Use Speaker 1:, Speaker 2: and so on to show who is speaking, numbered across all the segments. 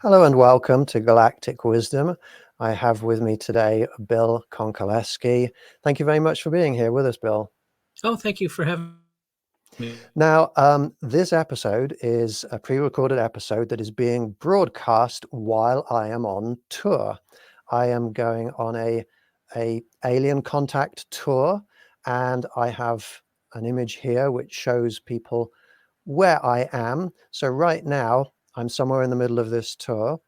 Speaker 1: Hello and welcome to Galactic Wisdom. I have with me today Bill Konkolesky. Thank you very much for being here with us, Bill.
Speaker 2: Oh, thank you for having me.
Speaker 1: Now, this episode is a pre-recorded episode that is being broadcast while I am on tour. I am going on a alien contact tour, and I have an image here which shows people where I am. So right now, I'm somewhere in the middle of this tour,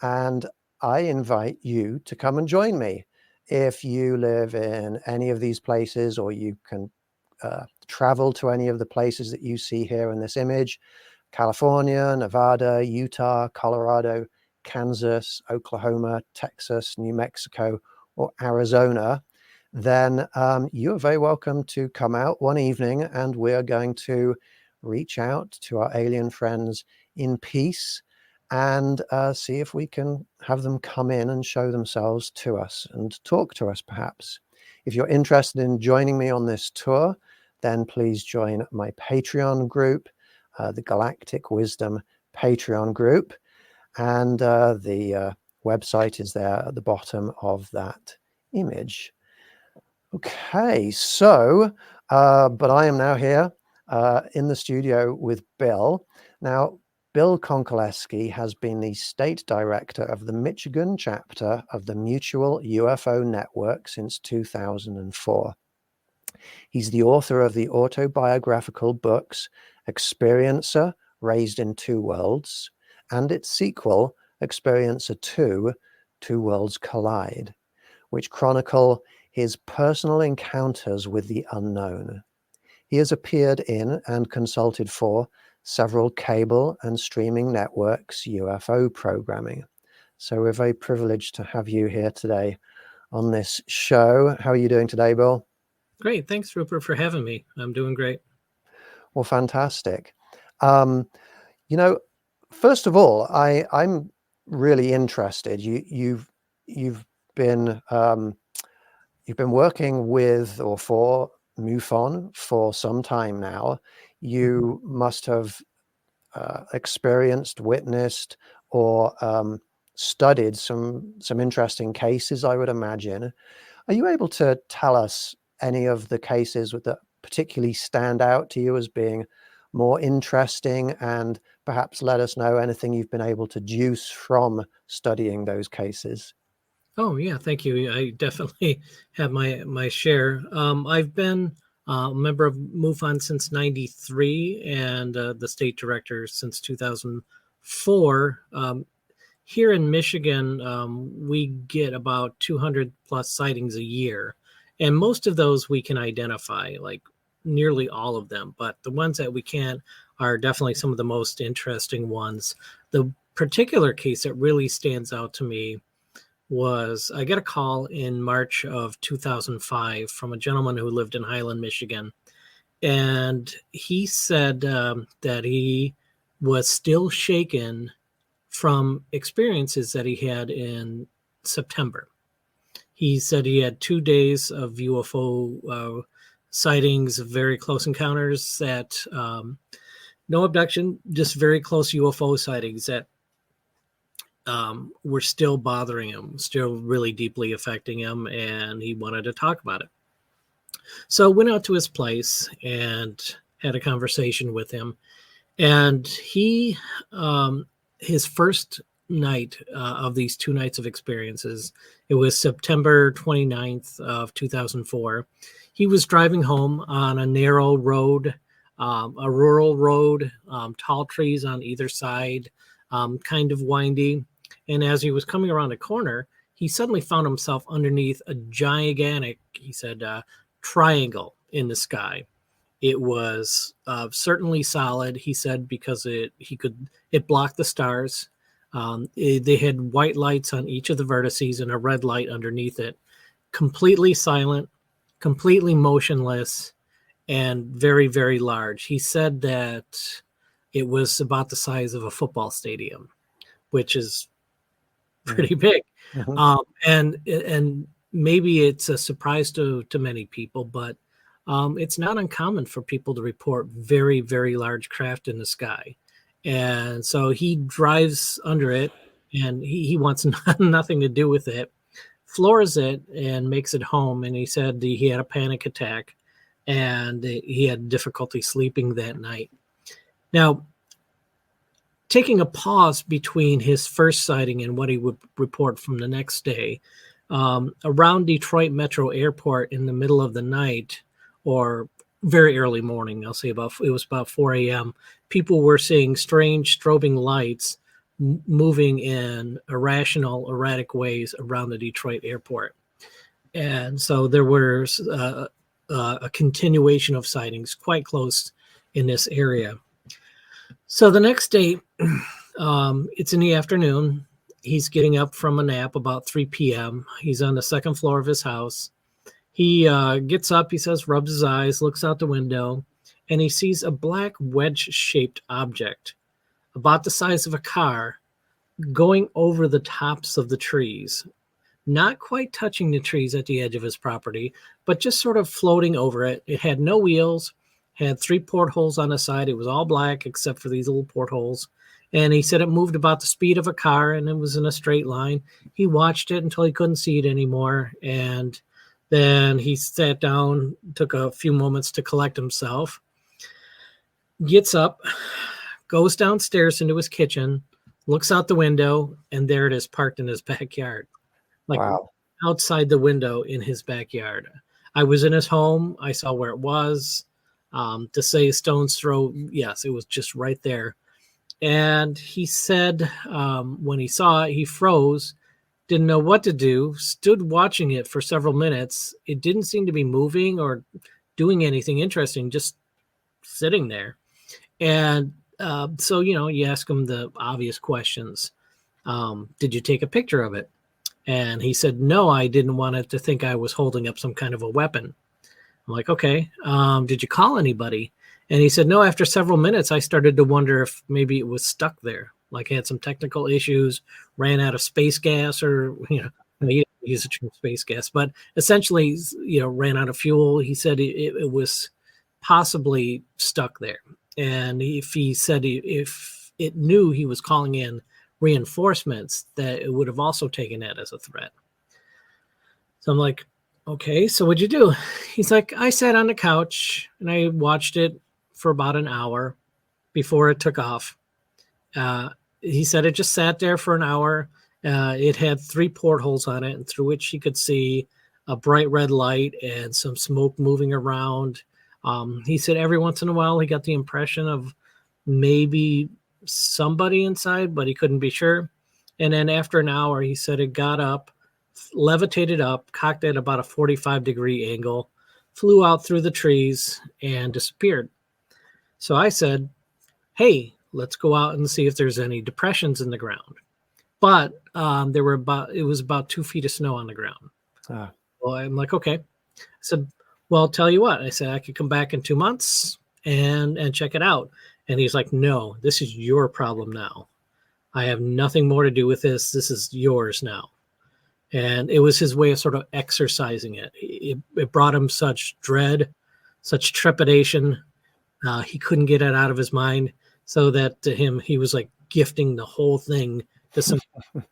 Speaker 1: and I invite you to come and join me. If you live in any of these places, or you can travel to any of the places that you see here in this image: California, Nevada, Utah, Colorado, Kansas, Oklahoma, Texas, New Mexico, or Arizona, then you are very welcome to come out one evening, and we're going to reach out to our alien friends in peace and see if we can have them come in and show themselves to us and talk to us, perhaps. If you're interested in joining me on this tour, then please join my Patreon group, the Galactic Wisdom Patreon group. And the website is there at the bottom of that image. Okay, so, but I am now here in the studio with Bill. Now, Bill Konkolesky has been the state director of the Michigan Chapter of the Mutual UFO Network since 2004. He's the author of the autobiographical books Experiencer, Raised in Two Worlds, and its sequel, Experiencer 2, Two Worlds Collide, which chronicle his personal encounters with the unknown. He has appeared in and consulted for several cable and streaming networks' UFO programming. So we're very privileged to have you here today on this show. How are you doing today, Bill?
Speaker 2: Great. Thanks, Rupert, for having me. I'm doing great.
Speaker 1: Well, fantastic. First of all, I'm really interested. You've been working with or for MUFON for some time now. You must have experienced, witnessed, or studied some interesting cases, I would imagine. Are you able to tell us any of the cases that particularly stand out to you as being more interesting, and perhaps let us know anything you've been able to deduce from studying those cases?
Speaker 2: Oh, yeah. Thank you. I definitely have my share. I've been a member of MUFON since '93 and the state director since 2004. Here in Michigan, we get about 200 plus sightings a year. And most of those we can identify, like nearly all of them. But the ones that we can't are definitely some of the most interesting ones. The particular case that really stands out to me was I got a call in March of 2005 from a gentleman who lived in Highland, Michigan. And he said that he was still shaken from experiences that he had in September. He said he had 2 days of UFO sightings, very close encounters that no abduction, just very close UFO sightings that were still bothering him, still really deeply affecting him, and he wanted to talk about it. So went out to his place and had a conversation with him. And he, his first night of these 2 nights of experiences, it was September 29th of 2004. He was driving home on a narrow road, a rural road, tall trees on either side, kind of windy. And as he was coming around a corner, he suddenly found himself underneath a gigantic, he said, triangle in the sky. It was certainly solid, he said, because it blocked the stars. They had white lights on each of the vertices and a red light underneath it. Completely silent, completely motionless, and very, very large. He said that it was about the size of a football stadium, which is pretty big. Mm-hmm. And maybe it's a surprise to many people, but it's not uncommon for people to report very, very large craft in the sky. And so he drives under it and he wants nothing to do with it, floors it and makes it home. And he said he had a panic attack and he had difficulty sleeping that night. Now, taking a pause between his first sighting and what he would report from the next day, around Detroit Metro Airport in the middle of the night, or very early morning, I'll say it was about 4 a.m., people were seeing strange strobing lights moving in irrational, erratic ways around the Detroit airport. And so there was a continuation of sightings quite close in this area. So the next day, it's in the afternoon. He's getting up from a nap about 3 p.m. He's on the second floor of his house. He gets up, he says, rubs his eyes, looks out the window, and he sees a black wedge-shaped object about the size of a car going over the tops of the trees, not quite touching the trees at the edge of his property, but just sort of floating over it. It had no wheels, had 3 portholes on the side. It was all black except for these little portholes. And he said it moved about the speed of a car and it was in a straight line. He watched it until he couldn't see it anymore. And then he sat down, took a few moments to collect himself, gets up, goes downstairs into his kitchen, looks out the window, and there it is parked in his backyard. Like
Speaker 1: Wow.
Speaker 2: outside the window in his backyard. I was in his home. I saw where it was. To say a stone's throw, yes, it was just right there. And he said when he saw it, he froze, didn't know what to do, stood watching it for several minutes. It didn't seem to be moving or doing anything interesting, just sitting there. And so, you ask him the obvious questions. Did you take a picture of it? And he said, no, I didn't want it to think I was holding up some kind of a weapon. I'm like, okay, did you call anybody? And he said, no, after several minutes, I started to wonder if maybe it was stuck there, like had some technical issues, ran out of space gas, or, he didn't use the term space gas, but essentially, ran out of fuel. He said it was possibly stuck there. And if he said if it knew he was calling in reinforcements, that it would have also taken that as a threat. So I'm like, okay, so what'd you do? He's like, I sat on the couch and I watched it for about an hour before it took off. He said it just sat there for an hour. It had 3 portholes on it, and through which he could see a bright red light and some smoke moving around. He said every once in a while he got the impression of maybe somebody inside, but he couldn't be sure. And then after an hour, he said it got up, levitated up, cocked at about a 45-degree angle, flew out through the trees, and disappeared. So I said, hey, let's go out and see if there's any depressions in the ground. But it was about 2 feet of snow on the ground. Well, I'm like, okay. I said, well, I'll tell you what. I said, I could come back in 2 months and check it out. And he's like, no, this is your problem now. I have nothing more to do with this. This is yours now. And it was his way of sort of exercising it. It brought him such dread, such trepidation. He couldn't get it out of his mind. So that to him, he was like gifting the whole thing to some walk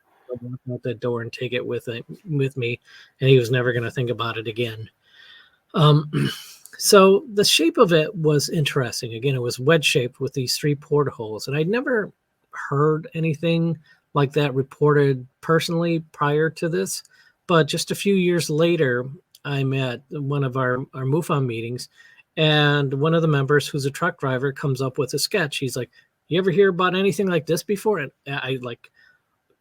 Speaker 2: out that door and take it with me. And he was never going to think about it again. So the shape of it was interesting. Again, it was wedge-shaped with these 3 portholes. And I'd never heard anything like that reported personally prior to this. But just a few years later, I'm at one of our MUFON meetings, and one of the members, who's a truck driver, comes up with a sketch. He's like, you ever hear about anything like this before? And I like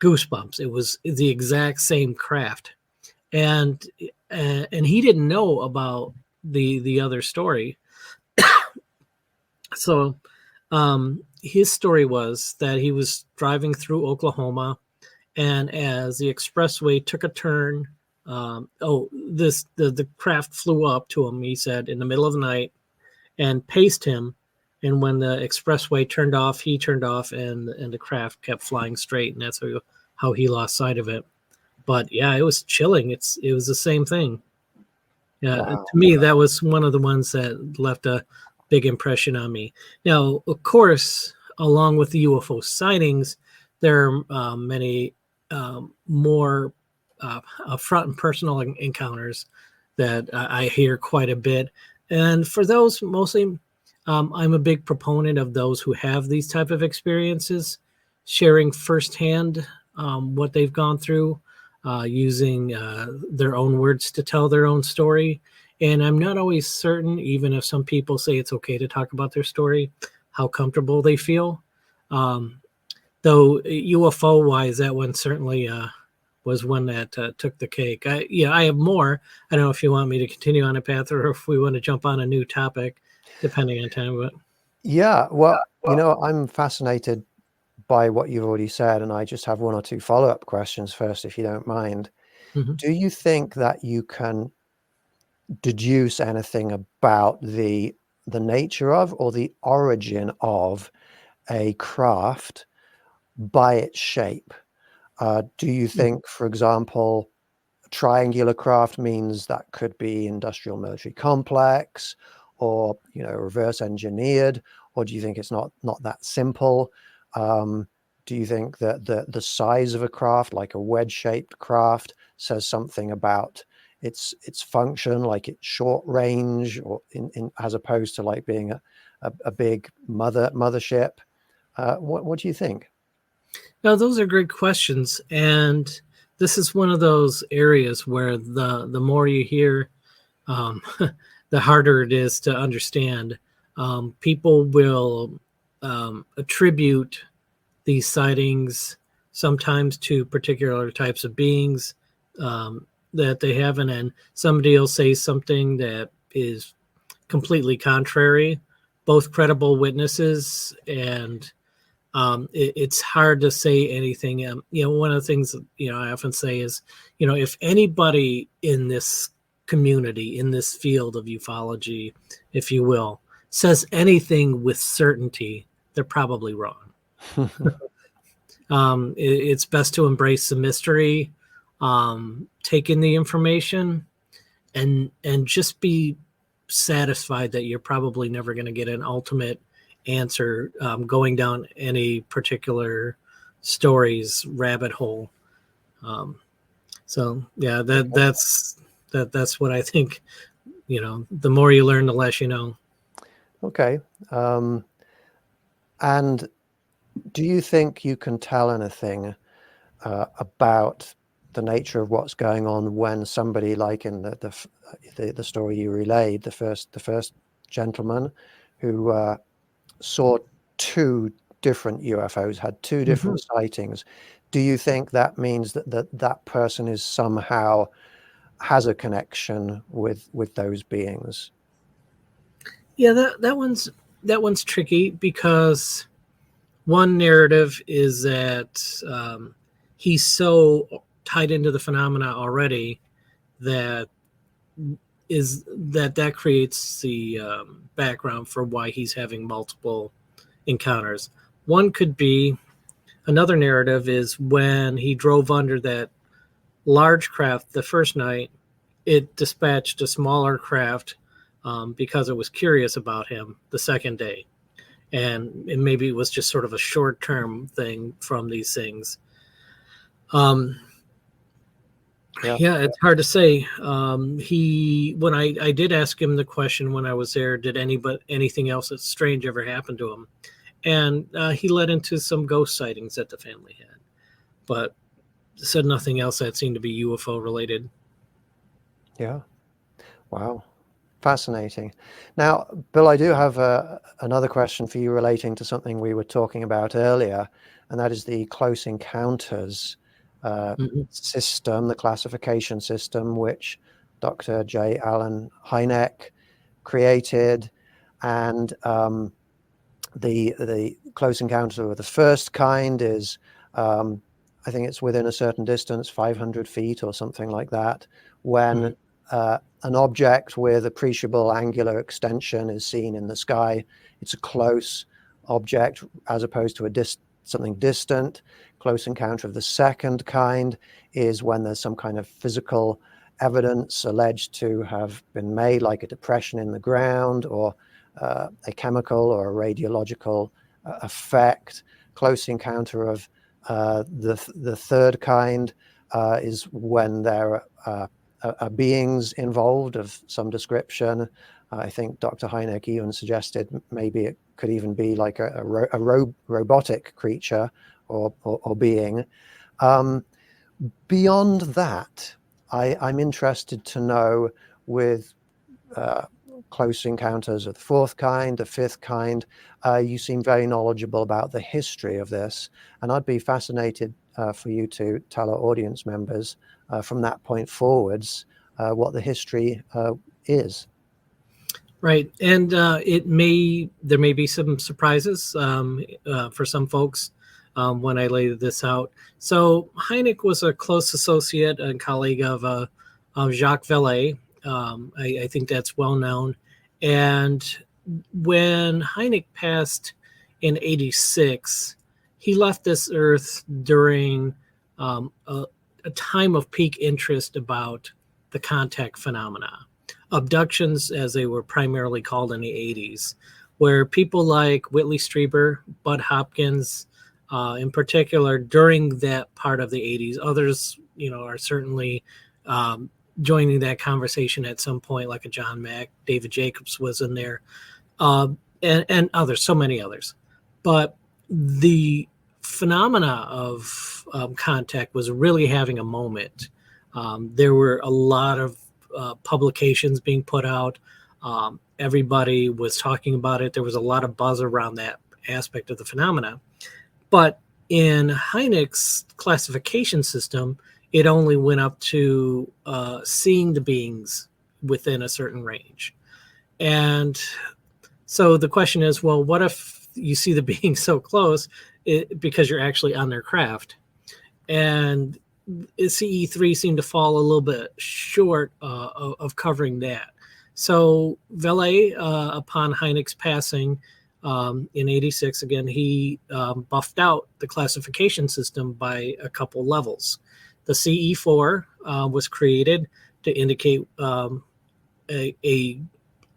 Speaker 2: goosebumps. It was the exact same craft. And he didn't know about the other story. So his story was that he was driving through Oklahoma, and as the expressway took a turn, the craft flew up to him, he said, in the middle of the night and paced him. And when the expressway turned off, he turned off, and the craft kept flying straight. And that's how he lost sight of it. But yeah, it was chilling. It was the same thing. Yeah, wow. To me, that was one of the ones that left a big impression on me. Now, of course, along with the UFO sightings, there are many more upfront and personal encounters that I hear quite a bit. And for those, mostly, I'm a big proponent of those who have these type of experiences, sharing firsthand what they've gone through, using their own words to tell their own story. And I'm not always certain, even if some people say it's okay to talk about their story, how comfortable they feel. Though UFO wise, that one certainly was one that took the cake. I have more. I don't know if you want me to continue on a path or if we want to jump on a new topic, depending on time. But
Speaker 1: Yeah, well, I'm fascinated by what you've already said, and I just have one or two follow-up questions first, if you don't mind.
Speaker 2: Mhm.
Speaker 1: Do you think that you can deduce anything about the nature of or the origin of a craft by its shape? Do you think, for example, triangular craft means that could be industrial military complex, or reverse engineered, or do you think it's not that simple? Do you think that the size of a craft, like a wedge-shaped craft, says something about its function, like its short range, or in as opposed to like being a big mothership? What do you think?
Speaker 2: No, those are great questions, and this is one of those areas where the more you hear, um, the harder it is to understand. People will attribute these sightings sometimes to particular types of beings that they haven't, and somebody will say something that is completely contrary. Both credible witnesses, and it's hard to say anything. One of the things I often say is, if anybody in this community, in this field of ufology, if you will, says anything with certainty, they're probably wrong. It's best to embrace the mystery, take in the information, and just be satisfied that you're probably never going to get an ultimate answer going down any particular story's rabbit hole. So yeah, that's what I think. The more you learn, the less you know.
Speaker 1: Okay. And do you think you can tell anything about the nature of what's going on when somebody, like in the story you relayed, the first gentleman who saw two different UFOs, had two different sightings? Do you think that means that person is somehow has a connection with those beings?
Speaker 2: Yeah, that one's tricky because one narrative is that he's so tied into the phenomena already that that creates the background for why he's having multiple encounters. One could be another narrative is when he drove under that large craft the first night, it dispatched a smaller craft because it was curious about him the second day. And maybe it was just sort of a short-term thing from these things. Yeah, it's hard to say. When I did ask him the question when I was there, did anything else that's strange ever happen to him? And he led into some ghost sightings that the family had, but said nothing else that seemed to be UFO related.
Speaker 1: Yeah. Wow. Fascinating. Now, Bill, I do have another question for you relating to something we were talking about earlier, and that is the close encounters system, the classification system, which Dr. J. Allen Hynek created. And the close encounter of the first kind is, I think it's within a certain distance, 500 feet or something like that, when an object with appreciable angular extension is seen in the sky. It's a close object as opposed to something distant. Close encounter of the second kind is when there's some kind of physical evidence alleged to have been made, like a depression in the ground, or a chemical or a radiological effect. Close encounter of The third kind is when there are beings involved of some description. I think Dr. Hynek even suggested maybe it could even be like a robotic creature or being. Beyond that, I'm interested to know with close encounters of the fourth kind, the fifth kind, you seem very knowledgeable about the history of this, and I'd be fascinated for you to tell our audience members from that point forwards what the history is.
Speaker 2: Right, and there may be some surprises for some folks when I lay this out. So Hynek was a close associate and colleague of Jacques Vallée. I think that's well known. And when Hynek passed in '86, he left this earth during a time of peak interest about the contact phenomena. Abductions, as they were primarily called in the '80s, where people like Whitley Strieber, Bud Hopkins, in particular, during that part of the '80s, others, are certainly joining that conversation at some point, like a John Mack, David Jacobs was in there, and others, so many others. But the phenomena of contact was really having a moment. There were a lot of publications being put out. Everybody was talking about it. There was a lot of buzz around that aspect of the phenomena. But in Hynek's classification system, it only went up to seeing the beings within a certain range. And so the question is, well, what if you see the being so close because you're actually on their craft? And CE3 seemed to fall a little bit short of covering that. So Vallée, upon Hynek's passing in '86, again, he buffed out the classification system by a couple levels. The CE4 was created to indicate an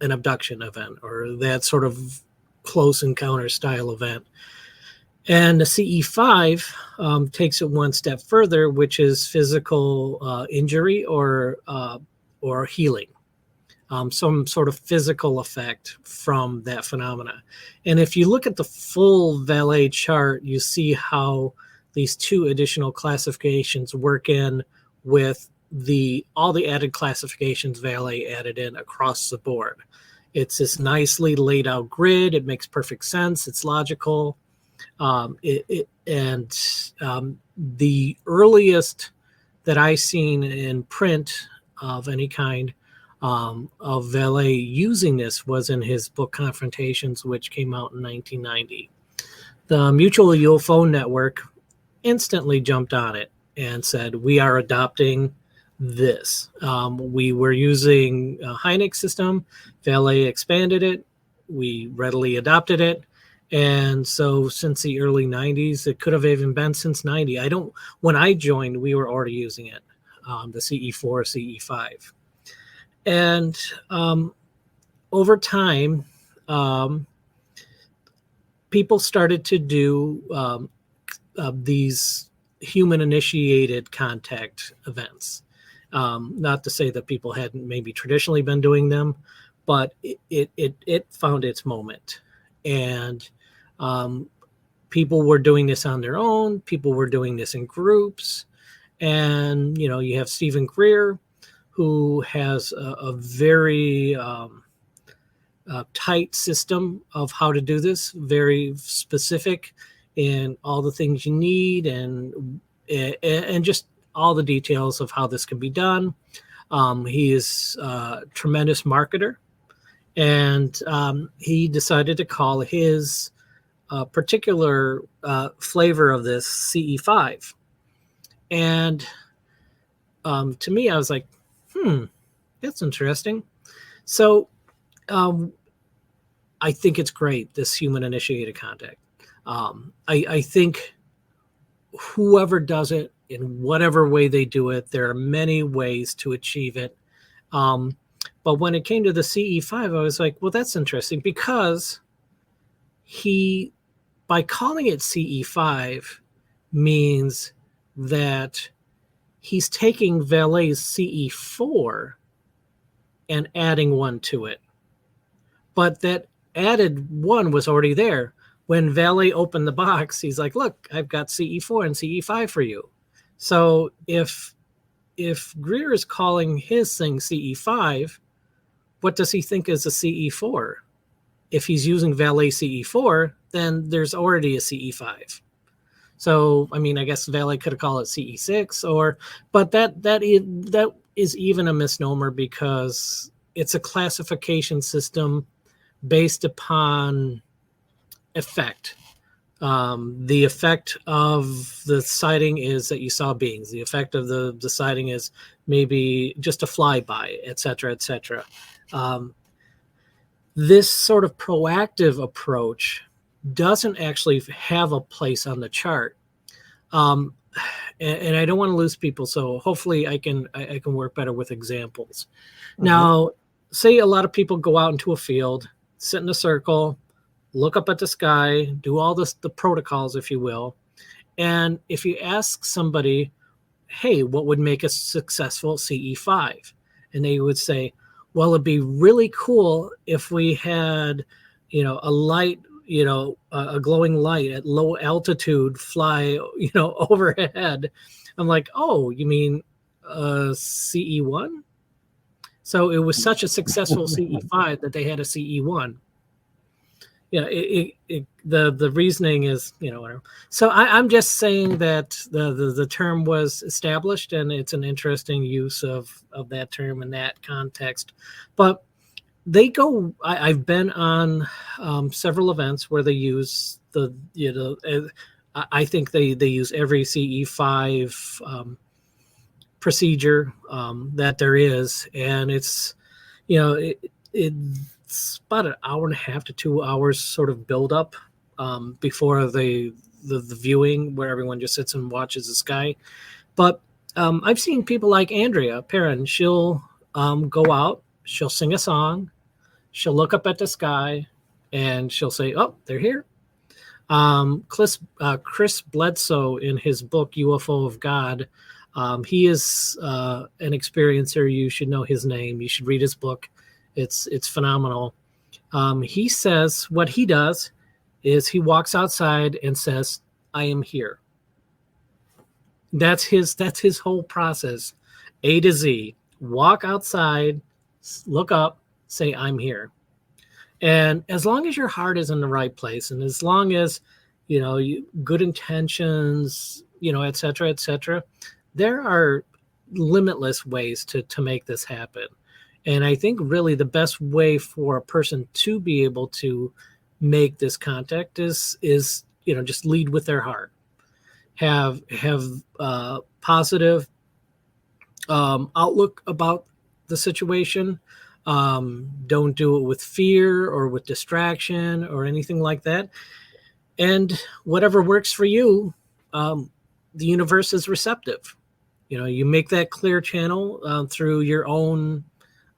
Speaker 2: abduction event, or that sort of close encounter style event. And the CE5 takes it one step further, which is physical injury or healing, some sort of physical effect from that phenomena. And if you look at the full Vallée chart, you see how these two additional classifications work in with all the added classifications Vallée added in across the board. It's this nicely laid out grid. It makes perfect sense. It's logical. The earliest that I seen in print of any kind of Vallée using this was in his book Confrontations, which came out in 1990. The Mutual UFO Network instantly jumped on it and said, we are adopting this. We were using a Hynek system. Vallée expanded it. We readily adopted it. And so since the early 90s, it could have even been since 90. When I joined, we were already using it, the CE4, CE5. And over time, people started to do these human-initiated contact events. Not to say that people hadn't maybe traditionally been doing them, but it found its moment. And people were doing this on their own. People were doing this in groups. And, you have Stephen Greer, who has a very tight system of how to do this, very specific in all the things you need and just all the details of how this can be done. He is a tremendous marketer, and he decided to call his particular flavor of this CE5. And to me, I was like, that's interesting. So I think it's great, this human-initiated contact. I think whoever does it, in whatever way they do it, there are many ways to achieve it. But when it came to the CE5, I was like, well, that's interesting, because by calling it CE5, means that he's taking Valet's CE4 and adding one to it. But that added one was already there. When Valet opened the box, he's like, look, I've got CE4 and CE5 for you. So if Greer is calling his thing CE5, what does he think is a CE4? If he's using Valet CE4, then there's already a CE5. So, I mean, I guess Valet could have called it CE6, but that is even a misnomer, because it's a classification system based upon effect. The effect of the sighting is that you saw beings. The effect of the sighting is maybe just a flyby, et cetera, et cetera. This sort of proactive approach doesn't actually have a place on the chart. And I don't want to lose people, so hopefully I can work better with examples. Mm-hmm. Now, say a lot of people go out into a field, sit in a circle, look up at the sky, do all the protocols, if you will. And if you ask somebody, hey, what would make a successful CE5? And they would say, well, it'd be really cool if we had, a light, a glowing light at low altitude fly, overhead. I'm like, oh, you mean CE1? So it was such a successful CE5 that they had a CE1. The reasoning is, whatever. So I'm just saying that the term was established, and it's an interesting use of that term in that context. But they go, I've been on several events where they use I think they use every CE5 procedure that there is, and it's, it's about an hour and a half to 2 hours sort of build up before the viewing, where everyone just sits and watches the sky. But I've seen people like Andrea Perrin. She'll go out, she'll sing a song, she'll look up at the sky, and she'll say, oh, they're here. Chris Bledsoe, in his book UFO of God, he is an experiencer. You should know his name. You should read his book. It's phenomenal. He says what he does is he walks outside and says, I am here. That's his whole process, A to Z. Walk outside, look up, say, I'm here. And as long as your heart is in the right place, and as long as, good intentions, et cetera, there are limitless ways to make this happen. And I think really the best way for a person to be able to make this contact is just lead with their heart. Have positive outlook about the situation. Don't do it with fear or with distraction or anything like that. And whatever works for you, the universe is receptive. You make that clear channel through your own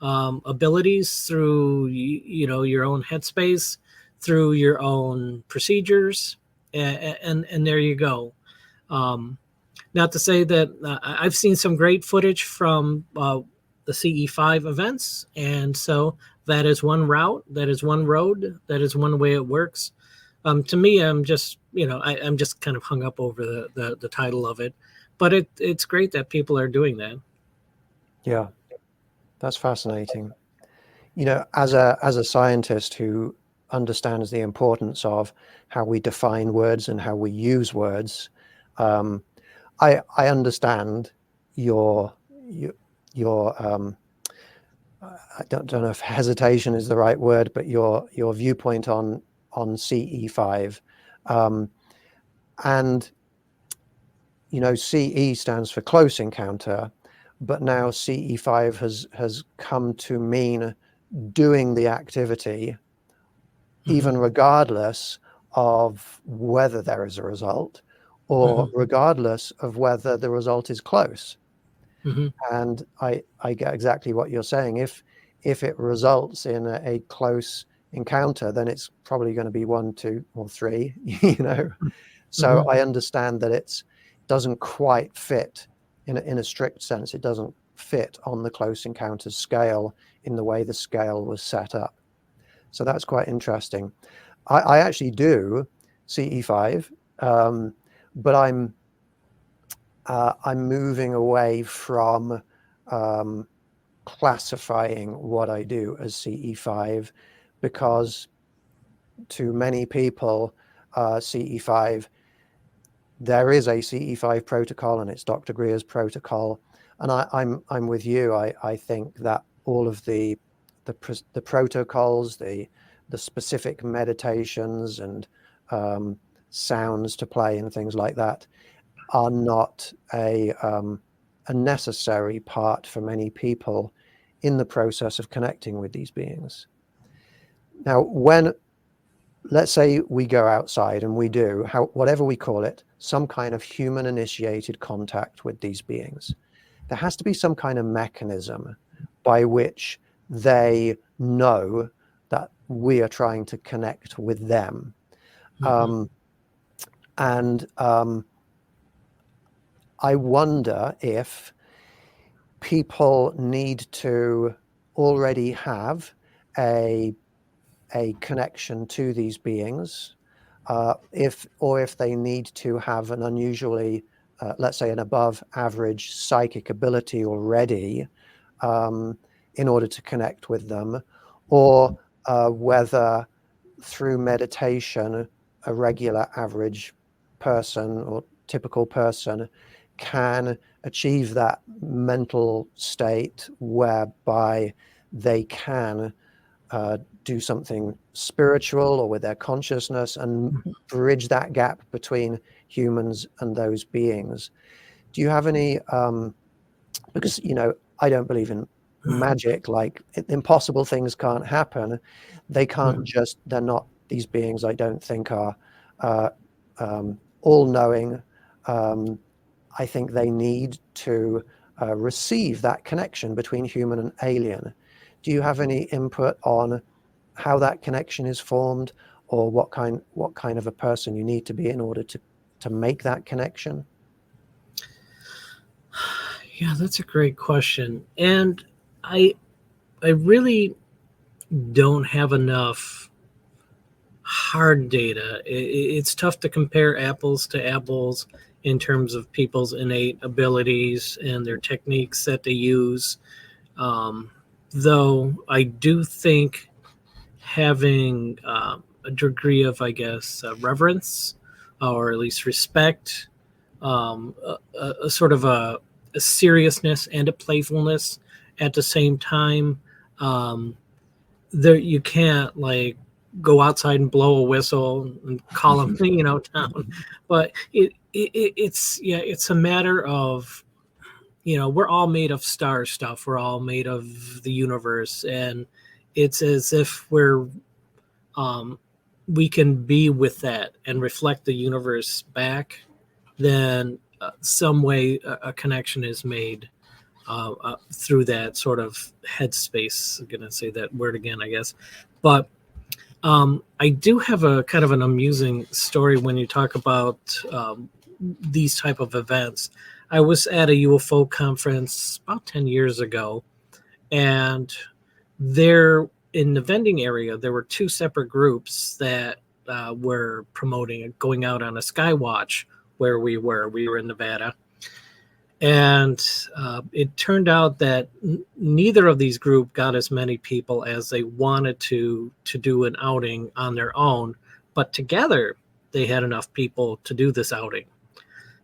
Speaker 2: abilities, through your own headspace, through your own procedures, and there you go. Not to say that I've seen some great footage from the CE5 events, and so that is one route, that is one road, that is one way it works. To me, I'm just I'm just kind of hung up over the title of it, but it's great that people are doing that.
Speaker 1: Yeah. That's fascinating. As a scientist who understands the importance of how we define words and how we use words, I understand your I don't know if hesitation is the right word, but your viewpoint on CE5, and CE stands for close encounter. But now CE5 has come to mean doing the activity, even regardless of whether there is a result, or regardless of whether the result is close. And I get exactly what you're saying. If it results in a close encounter, then it's probably going to be 1, 2, or 3, So I understand that it doesn't quite fit in a strict sense. It doesn't fit on the Close Encounters scale in the way the scale was set up. So that's quite interesting. I actually do CE5, but I'm moving away from classifying what I do as CE5, because to many people, CE5, there is a CE5 protocol, and it's Dr. Greer's protocol. And I'm with you. I think that all of the protocols, the specific meditations and sounds to play and things like that are not a necessary part for many people in the process of connecting with these beings. Now, when, let's say we go outside and we do, whatever we call it, some kind of human initiated contact with these beings, there has to be some kind of mechanism by which they know that we are trying to connect with them. I wonder if people need to already have a connection to these beings, if they need to have an unusually, let's say, an above average psychic ability already in order to connect with them, or whether through meditation a regular average person or typical person can achieve that mental state whereby they can do something spiritual or with their consciousness and bridge that gap between humans and those beings. Do you have any, because, I don't believe in magic, like impossible things can't happen. They can't just, they're not, these beings I don't think are all-knowing. I think they need to receive that connection between human and alien. Do you have any input on how that connection is formed, or what kind of a person you need to be in order to make that connection?
Speaker 2: Yeah, that's a great question. And I really don't have enough hard data. It's tough to compare apples to apples in terms of people's innate abilities and their techniques that they use. Though I do think having a degree of, I guess, reverence, or at least respect, a sort of a seriousness and a playfulness at the same time. There, you can't like go outside and blow a whistle and call them, down. But it's a matter of, we're all made of star stuff. We're all made of the universe, and it's as if we can be with that and reflect the universe back. Then some way a connection is made through that sort of headspace. I'm gonna say that word again, I guess. But I do have a kind of an amusing story when you talk about these type of events. I was at a UFO conference about 10 years ago, and there in the vending area, there were two separate groups that were promoting going out on a sky watch where we were. We were in Nevada. And it turned out that neither of these groups got as many people as they wanted to do an outing on their own, but together they had enough people to do this outing.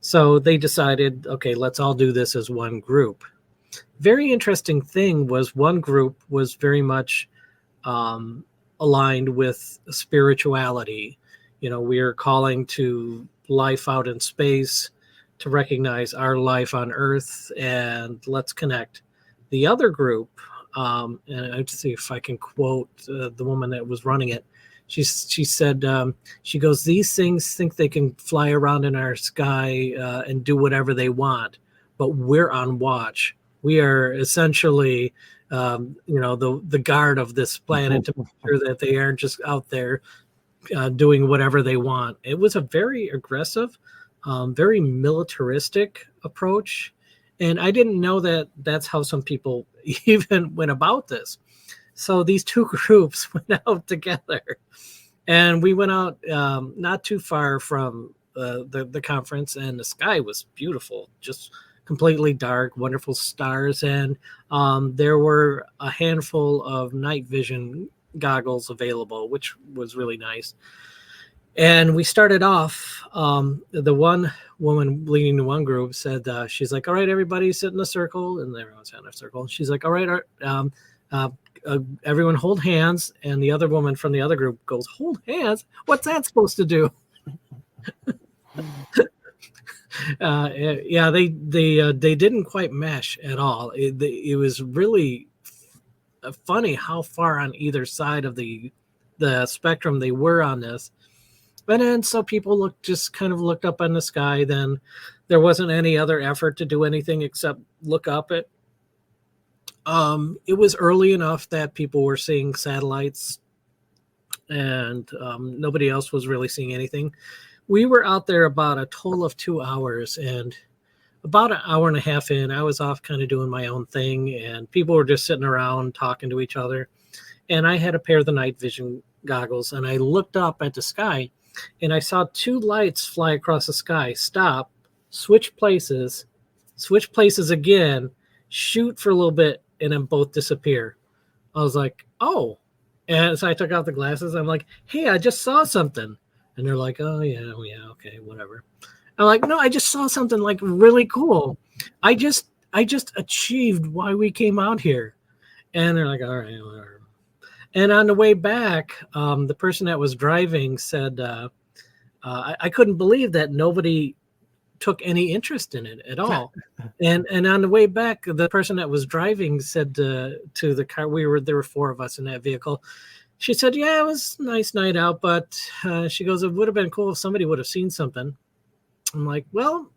Speaker 2: So they decided, okay, let's all do this as one group. Very interesting thing was one group was very much aligned with spirituality. We are calling to life out in space, to recognize our life on Earth, and let's connect. The other group, and I'd see if I can quote the woman that was running it. She said, she goes, "These things think they can fly around in our sky and do whatever they want, but we're on watch. We are essentially, the guard of this planet to make sure that they aren't just out there doing whatever they want. It was a very aggressive, very militaristic approach. And I didn't know that that's how some people even went about this. So these two groups went out together, and we went out not too far from the conference, and the sky was beautiful, just completely dark, wonderful stars. And there were a handful of night vision goggles available, which was really nice. And we started off, the one woman leading the one group said, she's like, all right, everybody sit in a circle. And everyone sat in a circle. And she's like, all right, everyone hold hands. And the other woman from the other group goes, hold hands? What's that supposed to do? Yeah, they didn't quite mesh at all. It was really funny how far on either side of the spectrum they were on this. And then so people just kind of looked up in the sky. Then there wasn't any other effort to do anything except look up it. It was early enough that people were seeing satellites, and nobody else was really seeing anything. We were out there about a total of 2 hours, and about an hour and a half in, I was off kind of doing my own thing, and people were just sitting around talking to each other. And I had a pair of the night vision goggles, and I looked up at the sky, and I saw two lights fly across the sky, stop, switch places again, shoot for a little bit, and then both disappear. I was like, oh. And so I took out the glasses. I'm like, hey, I just saw something. And they're like, oh, yeah, okay, whatever. I'm like, no, I just saw something like really cool. I just achieved why we came out here. And they're like, all right, whatever. And on the way back, the person that was driving said, I couldn't believe that nobody took any interest in it at all. And on the way back, the person that was driving said to the car, there were four of us in that vehicle. She said, yeah, it was a nice night out, but she goes, it would have been cool if somebody would have seen something. I'm like, well,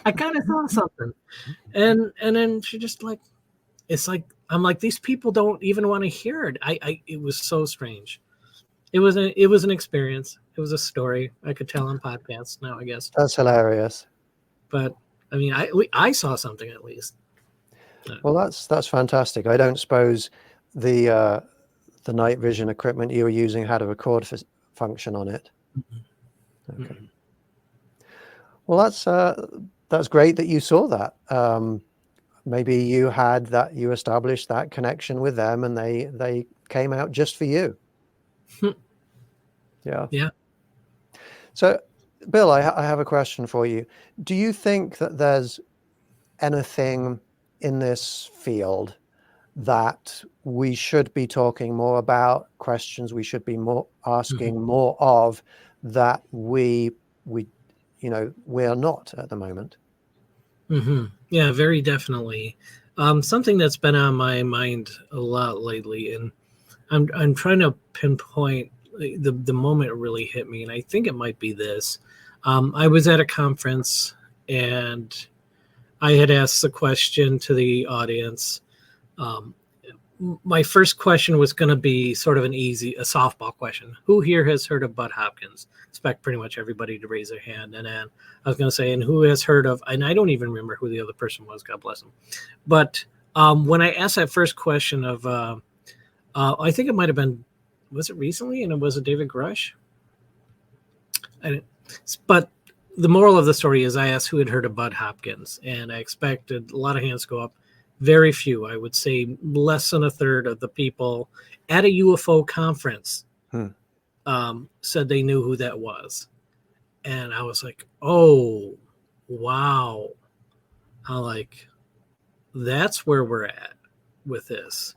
Speaker 2: I kind of saw something. And then she just like, it's like, I'm like, these people don't even want to hear it. It was so strange. It was an experience. It was a story I could tell on podcasts now, I guess.
Speaker 1: That's hilarious.
Speaker 2: But I mean, I saw something at least.
Speaker 1: Well, that's fantastic. I don't suppose the night vision equipment you were using had a record function on it. Mm-hmm. Okay. Mm-hmm. Well, that's great that you saw that. Maybe you established that connection with them, and they came out just for you. Yeah. Yeah. So, Bill, I have a question for you. Do you think that there's anything in this field that we should be talking more about, questions we should be asking mm-hmm. more of, that we're not at the moment?
Speaker 2: Mm-hmm. Yeah, very definitely. Something that's been on my mind a lot lately, and I'm trying to pinpoint the moment it really hit me, and I think it might be this. I was at a conference, and I had asked the question to the audience. My first question was going to be sort of a softball question. Who here has heard of Bud Hopkins? Expect pretty much everybody to raise their hand. And then I was going to say, and who has heard of, and I don't even remember who the other person was, God bless him. But when I asked that first question of, I think it might have been, was it recently? And it was David Grush? But the moral of the story is I asked who had heard of Bud Hopkins, and I expected a lot of hands to go up. Very few, I would say less than a third of the people at a UFO conference said they knew who that was. And I was like, oh, wow. I'm like, that's where we're at with this.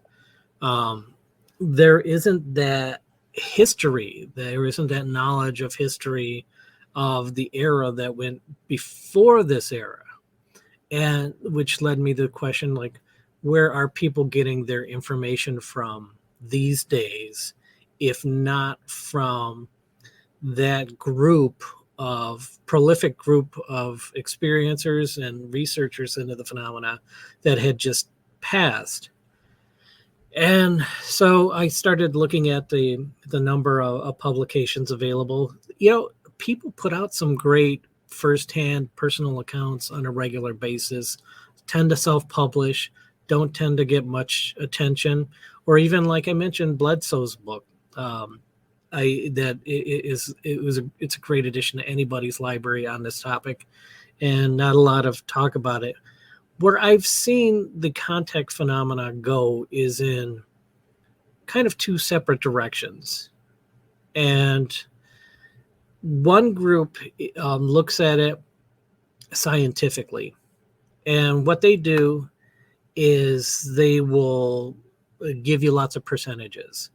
Speaker 2: There isn't that history. There isn't that knowledge of history of the era that went before this era. And which led me to the question, like, where are people getting their information from these days, if not from that prolific group of experiencers and researchers into the phenomena that had just passed? And so I started looking at the number of publications available. People put out some great firsthand personal accounts on a regular basis, tend to self-publish, don't tend to get much attention, or even, like I mentioned, Bledsoe's book. It's a great addition to anybody's library on this topic, and not a lot of talk about it. Where I've seen the contact phenomena go is in kind of two separate directions. And one group looks at it scientifically. And what they do is they will give you lots of percentages.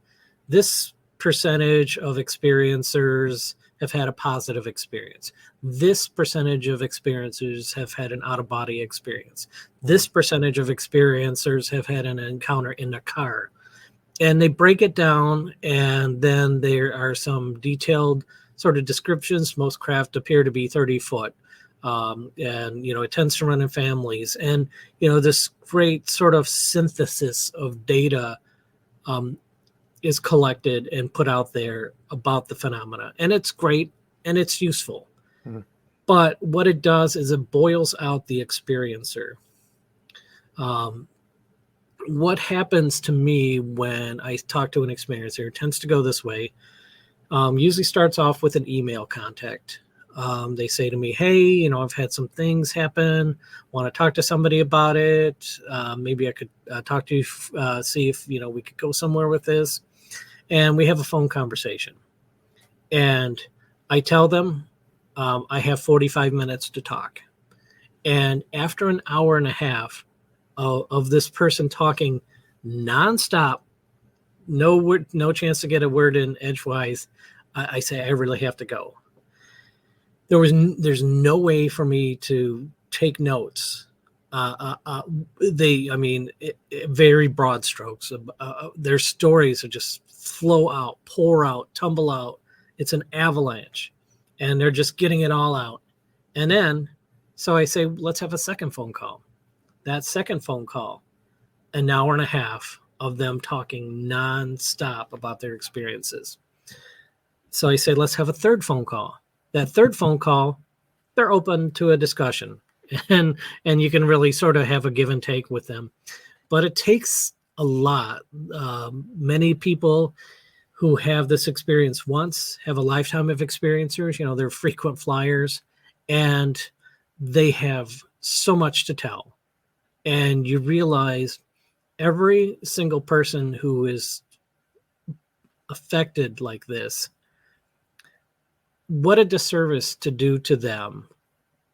Speaker 2: This percentage of experiencers have had a positive experience. This percentage of experiencers have had an out-of-body experience. This percentage of experiencers have had an encounter in a car. And they break it down, and then there are some detailed sort of descriptions. Most craft appear to be 30 foot. And, it tends to run in families. And, this great sort of synthesis of data is collected and put out there about the phenomena. And it's great and it's useful. Mm-hmm. But what it does is it boils out the experiencer. What happens to me when I talk to an experiencer tends to go this way. Usually starts off with an email contact. They say to me, hey, I've had some things happen, want to talk to somebody about it. Maybe I could talk to you, see if, we could go somewhere with this. And we have a phone conversation. And I tell them I have 45 minutes to talk. And after an hour and a half of this person talking nonstop, no chance to get a word in edgewise, I say I really have to go. There's no way for me to take notes. Very broad strokes. Their stories are just flow out, pour out, tumble out. It's an avalanche, and they're just getting it all out. And then, so I say, let's have a second phone call. That second phone call, an hour and a half of them talking nonstop about their experiences. So I say, let's have a third phone call. That third phone call, they're open to a discussion, and you can really sort of have a give and take with them. But it takes a lot. Many people who have this experience once have a lifetime of experiencers. They're frequent flyers, and they have so much to tell. And you realize every single person who is affected like this, what a disservice to do to them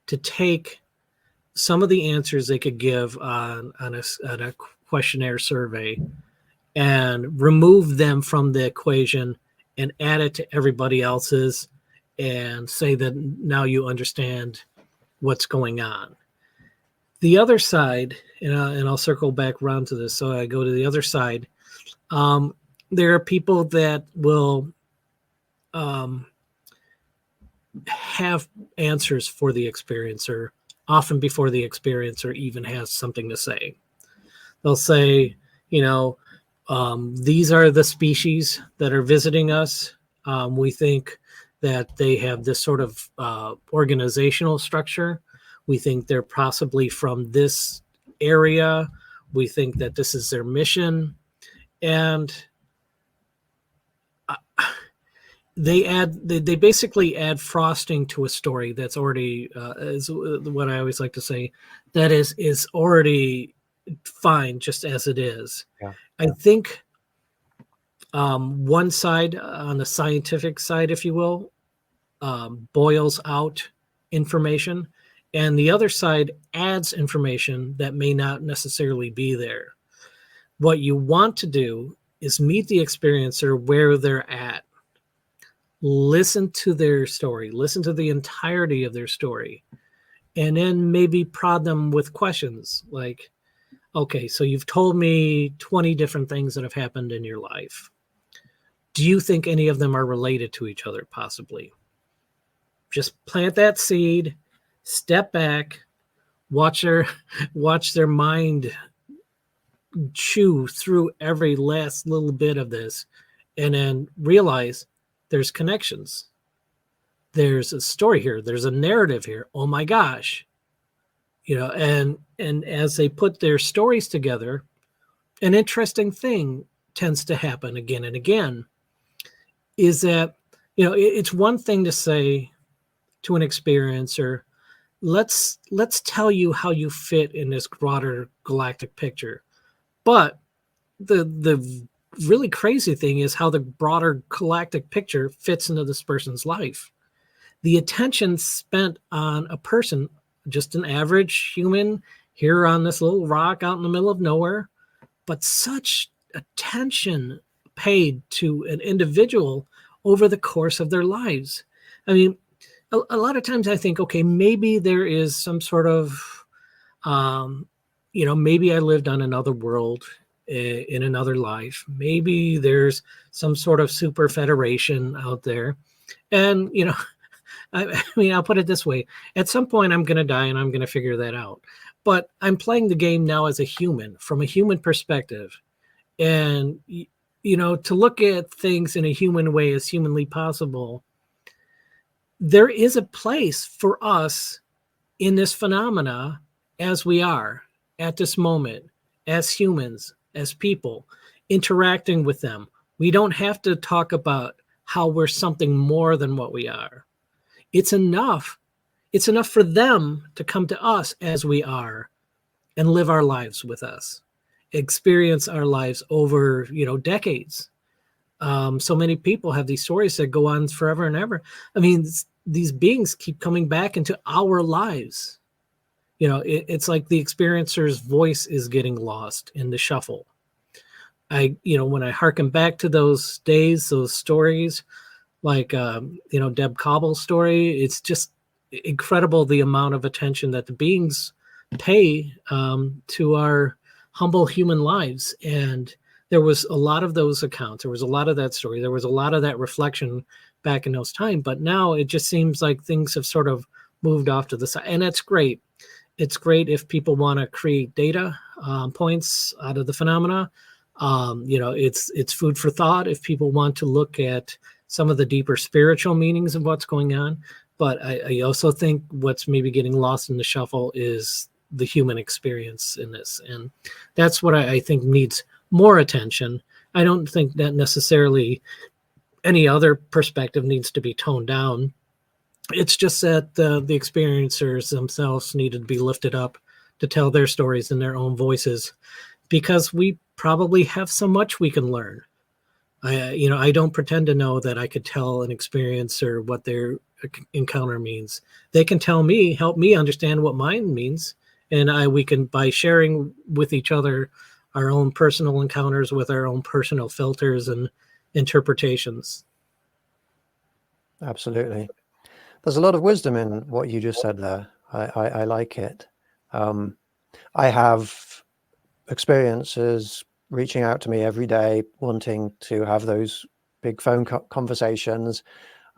Speaker 2: to take some of the answers they could give on a questionnaire survey and remove them from the equation and add it to everybody else's and say that now you understand what's going on. The other side, and I'll circle back around to this, so I go to the other side. There are people that will have answers for the experiencer, often before the experiencer even has something to say. They'll say, these are the species that are visiting us. We think that they have this sort of organizational structure. We think they're possibly from this area. We think that this is their mission. And they basically add frosting to a story that's already, is what I always like to say, that is already fine just as it is. Yeah. I think one side, on the scientific side, if you will, boils out information, and the other side adds information that may not necessarily be there. What you want to do is meet the experiencer where they're at. Listen to their story, listen to the entirety of their story, and then maybe prod them with questions like, okay, so you've told me 20 different things that have happened in your life. Do you think any of them are related to each other, possibly? Just plant that seed, step back, watch their mind chew through every last little bit of this and then realize there's connections. There's a story here. There's a narrative here. Oh my gosh. And as they put their stories together, an interesting thing tends to happen again and again is that, it's one thing to say to an experiencer, let's tell you how you fit in this broader galactic picture. But the really crazy thing is how the broader galactic picture fits into this person's life. The attention spent on a person, just an average human here on this little rock out in the middle of nowhere, but such attention paid to an individual over the course of their lives. I mean, a lot of times I think, okay, maybe there is some sort of, maybe I lived on another world in another life. Maybe there's some sort of super federation out there. And, I mean, I'll put it this way. At some point, I'm going to die and I'm going to figure that out. But I'm playing the game now as a human, from a human perspective. And, to look at things in a human way as humanly possible, there is a place for us in this phenomena as we are at this moment, as humans, as people, interacting with them. We don't have to talk about how we're something more than what we are. It's enough for them to come to us as we are and live our lives with us, experience our lives over, decades. So many people have these stories that go on forever and ever. I mean, these beings keep coming back into our lives. It's like the experiencer's voice is getting lost in the shuffle. When I hearken back to those days, those stories, like, Deb Cobble's story, it's just incredible the amount of attention that the beings pay to our humble human lives. And there was a lot of those accounts. There was a lot of that story. There was a lot of that reflection back in those times. But now it just seems like things have sort of moved off to the side. And that's great. It's great if people want to create data points out of the phenomena. It's food for thought if people want to look at some of the deeper spiritual meanings of what's going on. But I also think what's maybe getting lost in the shuffle is the human experience in this. And that's what I think needs more attention. I don't think that necessarily any other perspective needs to be toned down. It's just that the experiencers themselves needed to be lifted up to tell their stories in their own voices, because we probably have so much we can learn. I don't pretend to know that I could tell an experiencer what their encounter means. They can tell me, help me understand what mine means. And we can, by sharing with each other our own personal encounters with our own personal filters and interpretations.
Speaker 1: Absolutely. There's a lot of wisdom in what you just said there. I like it. I have experiences reaching out to me every day, wanting to have those big phone conversations.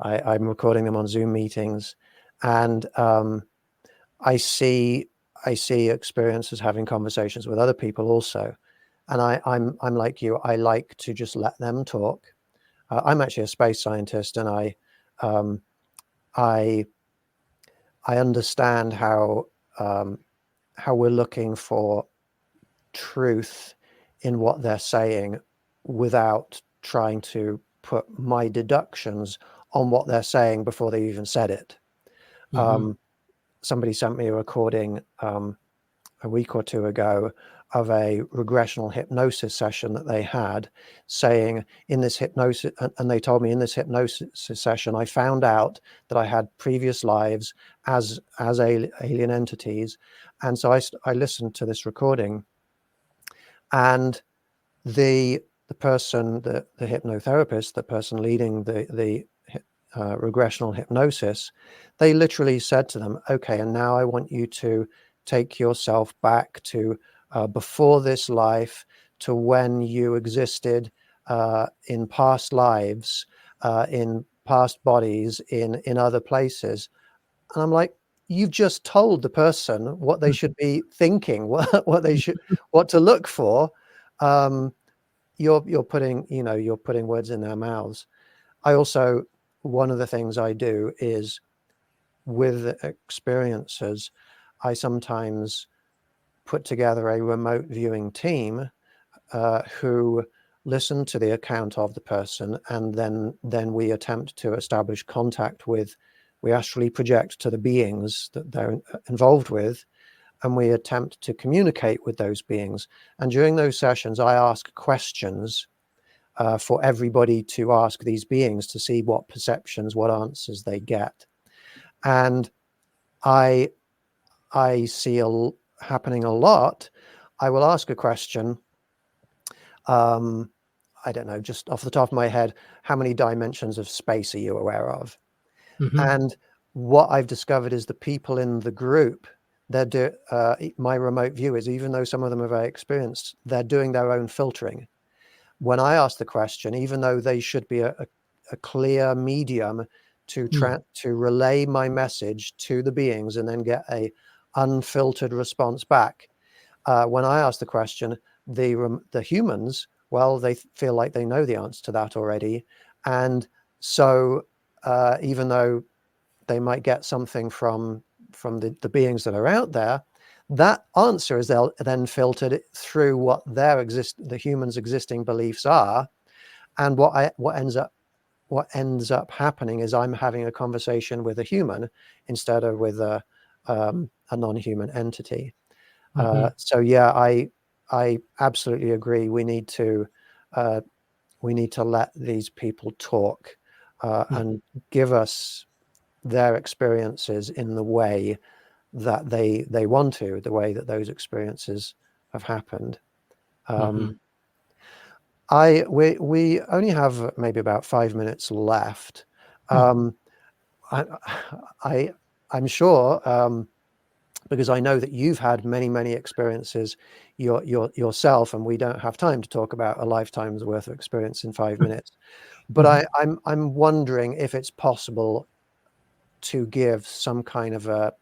Speaker 1: I'm recording them on Zoom meetings, and I see experiences having conversations with other people also. And I'm like you. I like to just let them talk. I'm actually a space scientist, and I understand how we're looking for truth in what they're saying without trying to put my deductions on what they're saying before they even said it. Mm-hmm. Somebody sent me a recording a week or two ago of a regressional hypnosis session that they had, saying in this hypnosis, and they told me in this hypnosis session, I found out that I had previous lives as alien entities. And so I listened to this recording, and the person, the hypnotherapist, the person leading the regressional hypnosis, they literally said to them, okay, and now I want you to take yourself back to before this life, to when you existed in past lives, in past bodies, in other places. And I'm like, you've just told the person what they should be thinking, what to look for. You're putting, you're putting words in their mouths. I also, one of the things I do is with experiences, I sometimes put together a remote viewing team who listen to the account of the person, and then we attempt to establish contact with, we actually project to the beings that they're involved with, and we attempt to communicate with those beings. And during those sessions, I ask questions for everybody to ask these beings to see what perceptions, what answers they get. And I see happening a lot. I will ask a question. I don't know, just off the top of my head, how many dimensions of space are you aware of?
Speaker 2: Mm-hmm.
Speaker 1: And what I've discovered is the people in the group, my remote viewers, even though some of them are very experienced, they're doing their own filtering. When I ask the question, even though they should be a clear medium to relay my message to the beings and then get a unfiltered response back, when I ask the question, the humans, well, they feel like they know the answer to that already. And so even though they might get something from the beings that are out there, that answer is then filtered through what the humans' existing beliefs are. And what ends up happening is I'm having a conversation with a human instead of with a non-human entity. So yeah, I absolutely agree. We need to let these people talk and give us their experiences in the way that they want to, the way that those experiences have happened. We only have maybe about 5 minutes left. I'm sure, because I know that you've had many experiences yourself, and we don't have time to talk about a lifetime's worth of experience in 5 minutes. But I'm wondering if it's possible to give some kind of a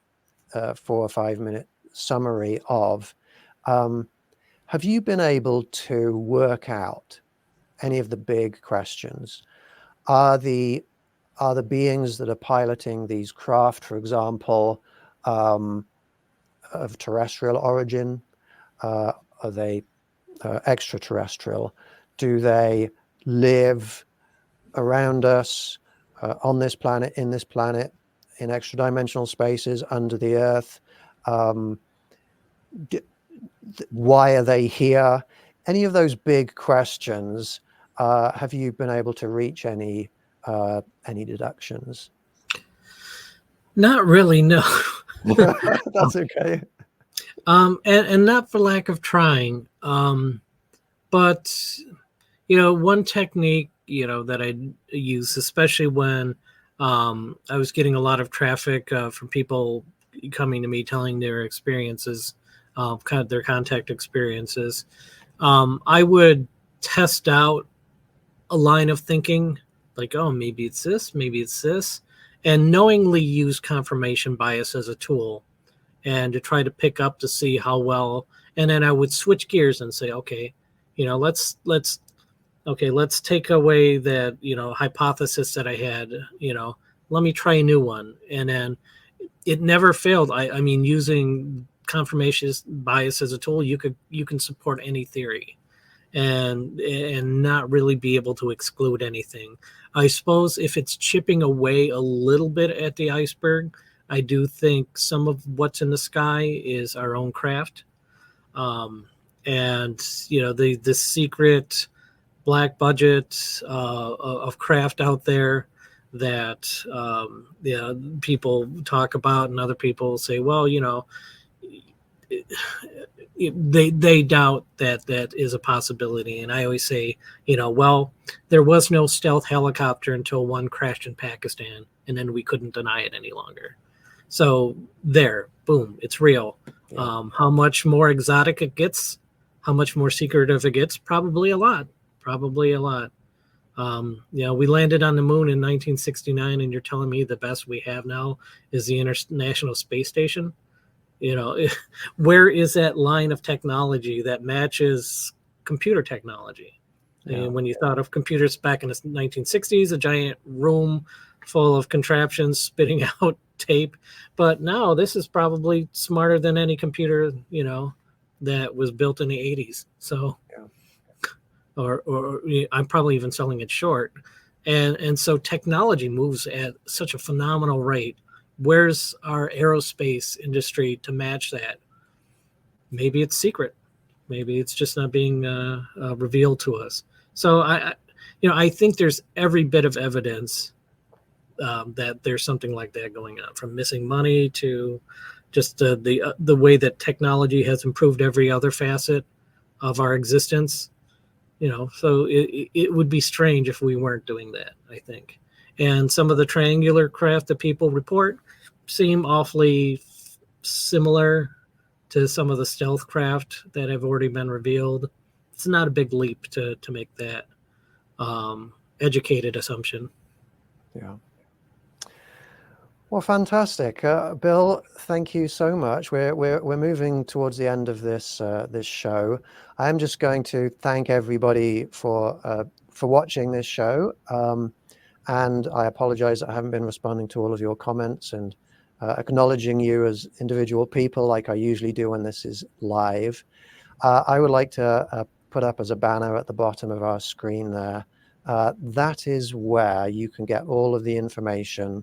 Speaker 1: 4 or 5 minute summary of, have you been able to work out any of the big questions? Are the beings that are piloting these craft, for example, of terrestrial origin? Are they extraterrestrial? Do they live around us, on this planet, in extra dimensional spaces, under the earth? Why are they here? Any of those big questions, have you been able to reach any deductions?
Speaker 2: Not really, no.
Speaker 1: That's okay.
Speaker 2: And not for lack of trying. But one technique, that I use, especially when I was getting a lot of traffic from people coming to me telling their experiences, kind of their contact experiences, I would test out a line of thinking, like, oh, maybe it's this, and knowingly use confirmation bias as a tool, and to try to pick up to see how well. And then I would switch gears and say, okay, let's take away that, hypothesis that I had, let me try a new one. And then it never failed. I mean, using confirmation bias as a tool, you can support any theory and not really be able to exclude anything. I suppose if it's chipping away a little bit at the iceberg, I do think some of what's in the sky is our own craft. And the secret black budget of craft out there that people talk about, and other people say, well, they doubt that is a possibility. And I always say, well, there was no stealth helicopter until one crashed in Pakistan, and then we couldn't deny it any longer. So there, boom, it's real. Yeah. How much more exotic it gets, how much more secretive it gets, probably a lot. We landed on the moon in 1969, and you're telling me the best we have now is the International Space Station? Where is that line of technology that matches computer technology.
Speaker 1: Yeah.
Speaker 2: And when you thought of computers back in the 1960s, a giant room full of contraptions spitting out tape. But now this is probably smarter than any computer, that was built in the 80s. So,
Speaker 1: Yeah.
Speaker 2: or I'm probably even selling it short. And so technology moves at such a phenomenal rate. Where's our aerospace industry to match that? Maybe it's secret. Maybe it's just not being revealed to us. So I think there's every bit of evidence that there's something like that going on, from missing money to just the way that technology has improved every other facet of our existence. So it would be strange if we weren't doing that, I think. And some of the triangular craft that people report seem awfully similar to some of the stealth craft that have already been revealed. It's not a big leap to make that educated assumption.
Speaker 1: Yeah. Well, fantastic, Bill. Thank you so much. We're moving towards the end of this this show. I'm just going to thank everybody for watching this show, and I apologize that I haven't been responding to all of your comments and acknowledging you as individual people like I usually do when this is live. I would like to put up as a banner at the bottom of our screen there. That is where you can get all of the information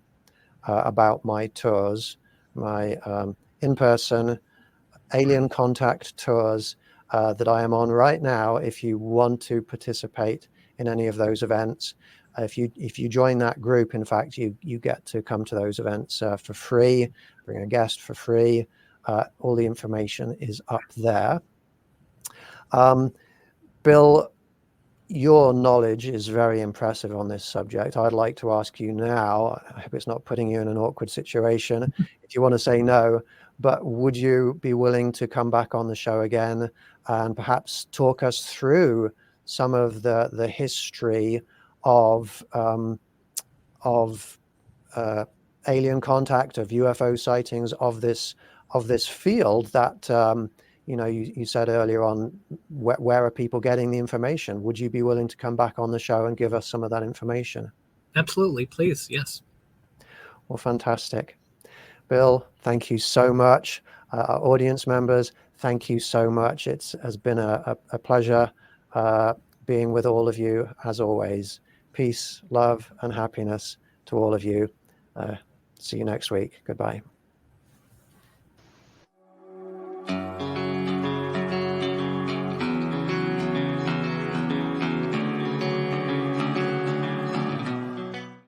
Speaker 1: about my tours, my in-person alien contact tours that I am on right now. If you want to participate in any of those events, if you join that group, in fact, you get to come to those events for free, bring a guest for free. All the information is up there. Bill, your knowledge is very impressive on this subject. I'd like to ask you now, I hope it's not putting you in an awkward situation if you want to say no, but would you be willing to come back on the show again and perhaps talk us through some of the history of alien contact, of UFO sightings, of this field that you said earlier on, where are people getting the information? Would you be willing to come back on the show and give us some of that information?
Speaker 2: Absolutely, please, yes.
Speaker 1: Well, fantastic. Bill, thank you so much. Our audience members, thank you so much. It has been a pleasure being with all of you, as always. Peace, love, and happiness to all of you. See you next week. Goodbye.